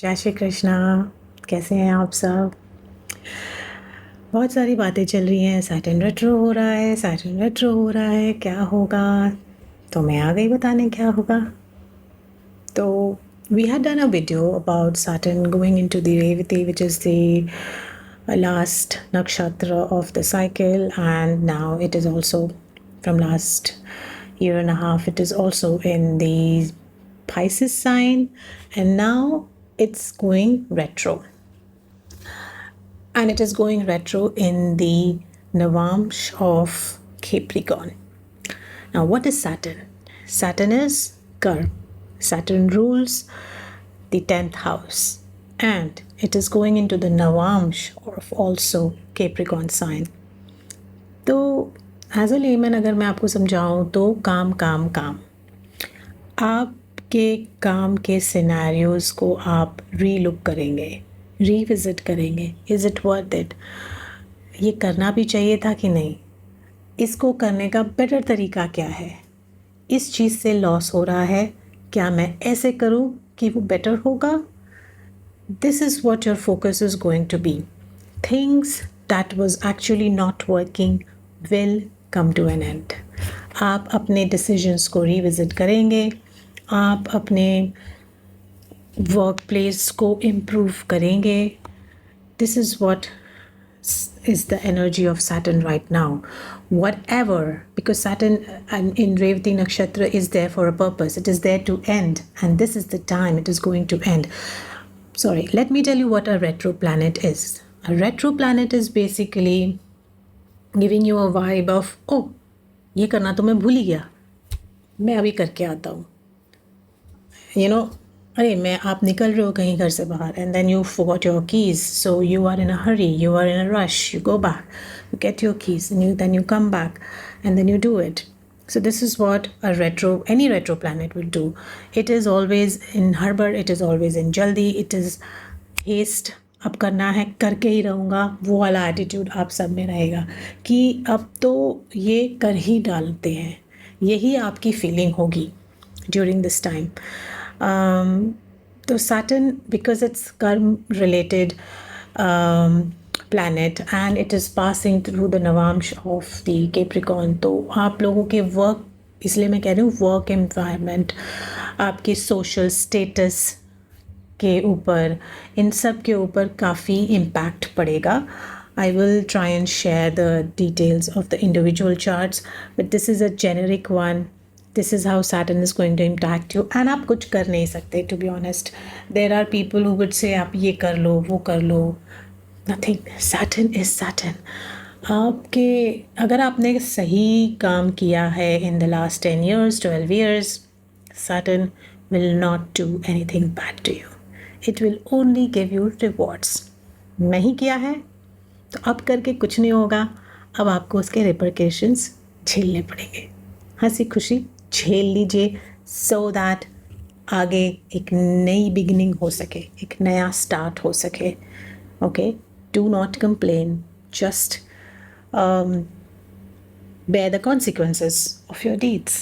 जय श्री कृष्णा। कैसे हैं आप सब? बहुत सारी बातें चल रही हैं। सैटर्न रेट्रो हो रहा है, सैटर्न रेट्रो हो रहा है, क्या होगा? तो मैं आ गई बताने क्या होगा। तो we had done a video about Saturn going into the Revati, which is the last nakshatra of the cycle, and now it is also from last year and a half, it is also in the Pisces sign, and now it's going retro. And it is going retro in the Navamsh of Capricorn. Now, what is Saturn? Saturn is Karma. Saturn rules the 10th house, and it is going into the Navamsh of also Capricorn sign. तो as a lemon अगर मैं आपको समझाऊँ तो काम काम काम, आपके काम के सिनेरियोज़ को आप रीलुक करेंगे, रीविज़िट करेंगे। Is it worth it? ये करना भी चाहिए था कि नहीं? इसको करने का बेटर तरीका क्या है? इस चीज़ से लॉस हो रहा है, क्या मैं ऐसे करूँ कि वो बेटर होगा? This is what your focus is going to be. Things that was actually not working will come to an end. आप अपने डिसीजंस को रिविज़िट करेंगे, आप अपने वर्क प्लेस को इम्प्रूव करेंगे. This is what is the energy of Saturn right now. Whatever, because Saturn in Revati Nakshatra is there for a purpose. It is there to end, and this is the time it is going to end. Sorry, let me tell you what a retro planet is. A retro planet is basically giving you a vibe of, oh, ये करना तो मैं भूल ही गया, मैं अभी करके आता हूँ. You know, अरे मैं आप निकल रहे हो कहीं घर से बाहर, and then you forgot your keys, so you are in a hurry, you are in a rush, you go back, you get your keys, and then you come back, and then you do it. So this is what any retro planet will do. It is always in hurry, it is always in jaldi, it is haste. अब करना है, करके ही रहूँगा, वो वाला attitude आप सब में रहेगा कि अब तो ये कर ही डालते हैं. यही आपकी फीलिंग होगी during this time. So Saturn, because it's karma related planet and it is passing through the Navamsh of the Capricorn, तो आप लोगों के वर्क, इसलिए मैं कह रही हूँ वर्क एनवायरनमेंट, आपके सोशल स्टेटस के ऊपर, इन सब के ऊपर काफ़ी इम्पैक्ट पड़ेगा. I will try and share the details of the individual charts, but this is a generic one. This is how Saturn is going to impact you, and आप कुछ कर नहीं सकते. To be honest, there are people who would say आप ये कर लो, वो कर लो. Nothing. Saturn is Saturn. आपके अगर आपने सही काम किया है in the last 10 years, 12 years, Saturn will not do anything bad to you. It will only give you rewards. नहीं किया है तो अब करके कुछ नहीं होगा, अब आपको उसके रिपरकेशंस झेलने पड़ेंगे. हंसी खुशी झेल लीजिए, सो दैट आगे एक नई बिगिनिंग हो सके, एक नया स्टार्ट हो सके. Okay, do not complain, just bear the consequences of your deeds.